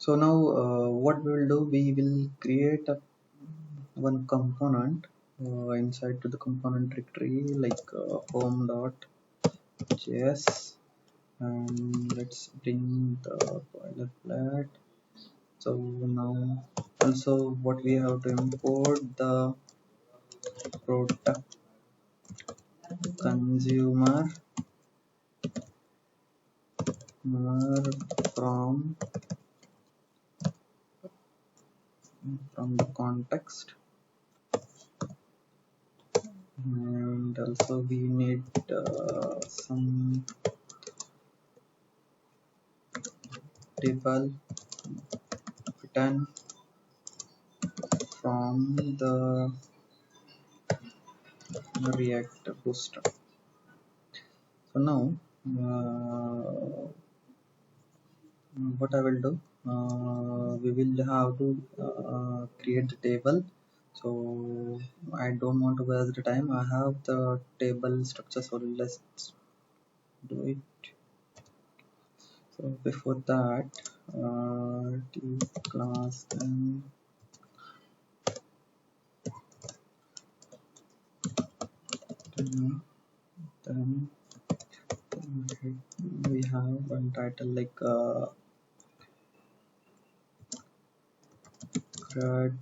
So now what we will do, we will create one component inside to the component directory, like home.js, and let's bring the boilerplate. So now also what we have to import the product consumer from the context, and also we need some table written from the React booster. So now what I will do, we will have to create the table. So I don't want to waste the time. I have the table structure, so let's do it. So before that, class and then we have one title like CRUD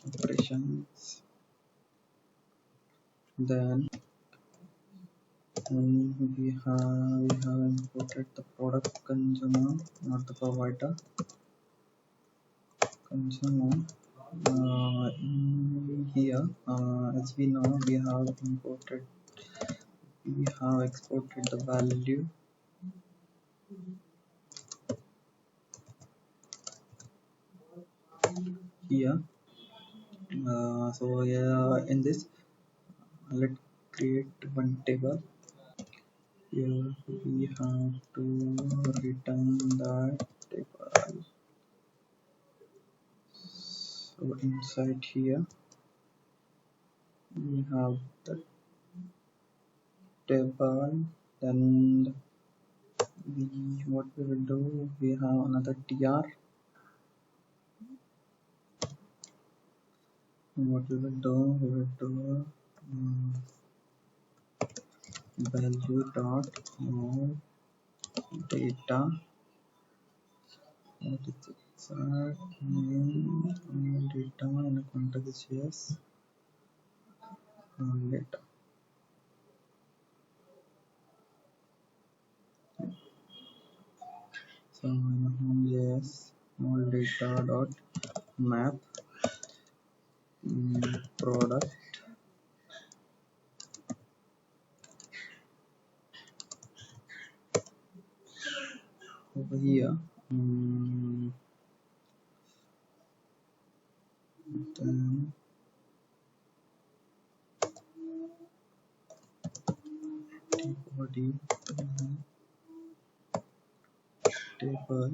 operations. Then we have imported the product consumer, not the provider consumer. In here, as we know, we have exported the value here. So in this, let's create one table. Here we have to return that table. So inside here we have the table. Then what we will do, we have another tr. What we will do, value dot data. What is the exact name? Data in a context, yes. Data. So in home.js, all data dot map product over here. Then body table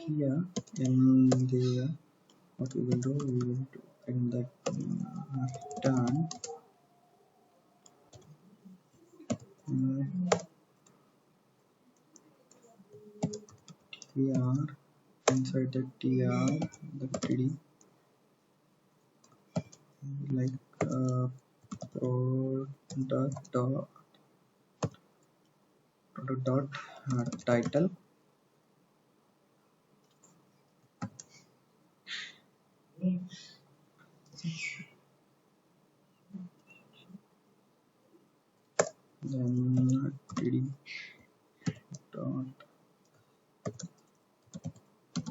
here. In there, what we will do, we will print that return tr. Inside the tr, the td, like product dot title. Then td dot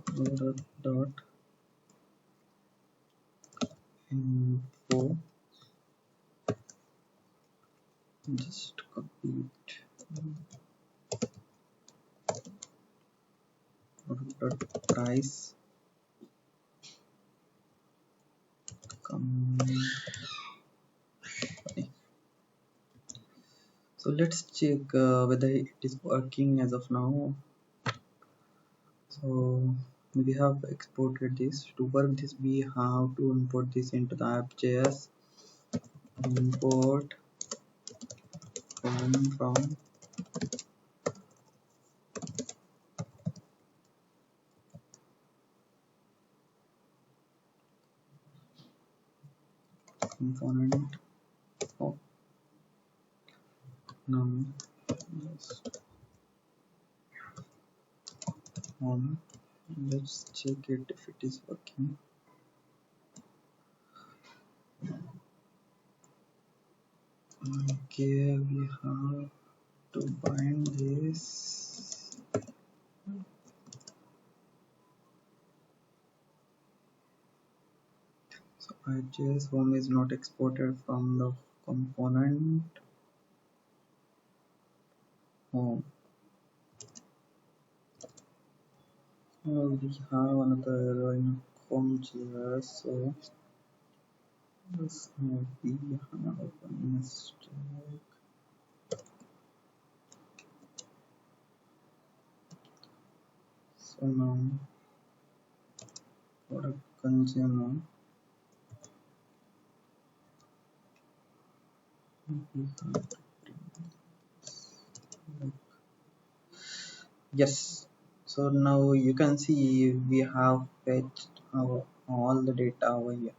product dot info. Just copy it. Product dot price. So let's check whether it is working as of now. So we have exported this. To work this, we have to import this into the app.js. Import from component. Oh, now let's check it if it is working. Okay, we have to bind this. So ReactJS home is not exported from the component home. We have another error in home.js, so this might be a mistake. So now for a consumer, we have to yes. So now you can see we have fetched our all the data over here.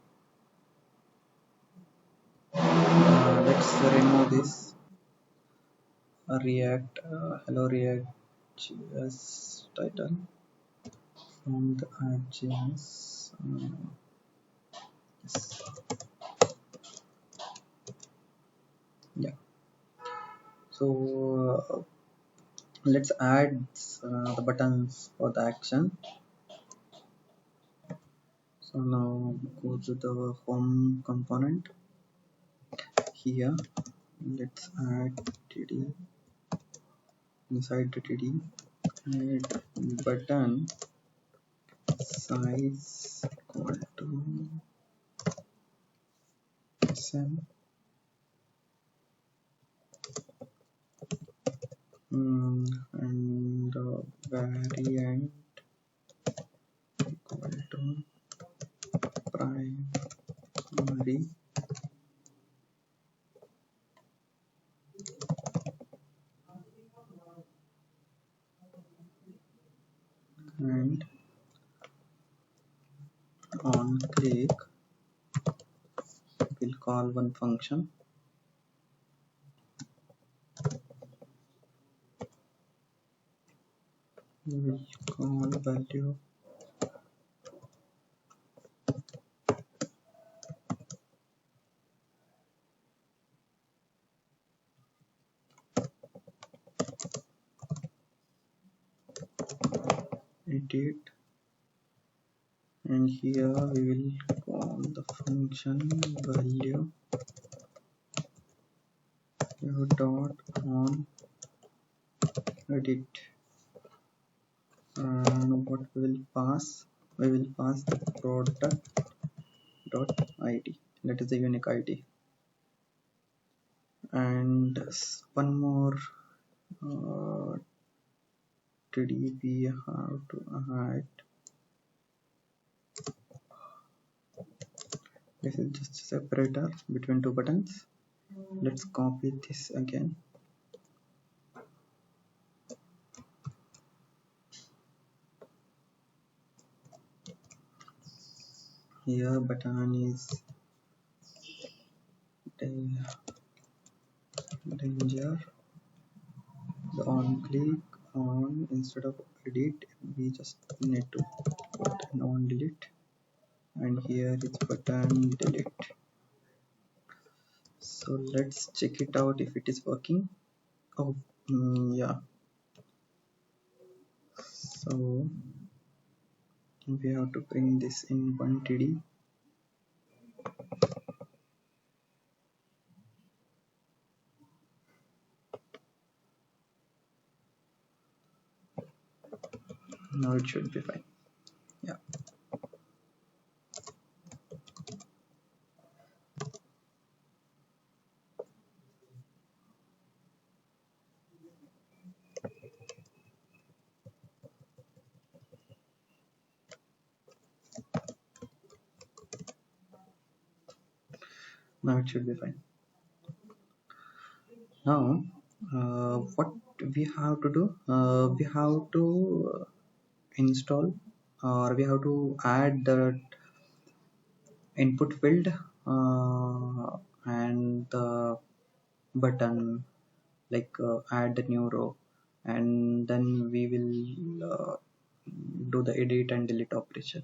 Let's remove this React hello React.js title from the ReactJS. Yes. Yeah. So let's add the buttons for the action. So now go to the home component. Here let's add td inside the td, add button size equal to sm, and variant equal to primary, and on click we'll call one function. We will call value edit, and here we will call the function value dot on edit, and what we will pass the product dot id, that is the unique id, and one more td we have to add. This is just a separator between two buttons. Let's copy this again. Here button is danger. The on click on, instead of edit we just need to put an on delete, and here it's button delete. So let's check it out if it is working. Oh, yeah. So we have to bring this in one td. Now it should be fine. Yeah. Now it should be fine. Now what we have to do, we have to install, or we have to add the input field and the button, like add the new row, and then we will do the edit and delete operation.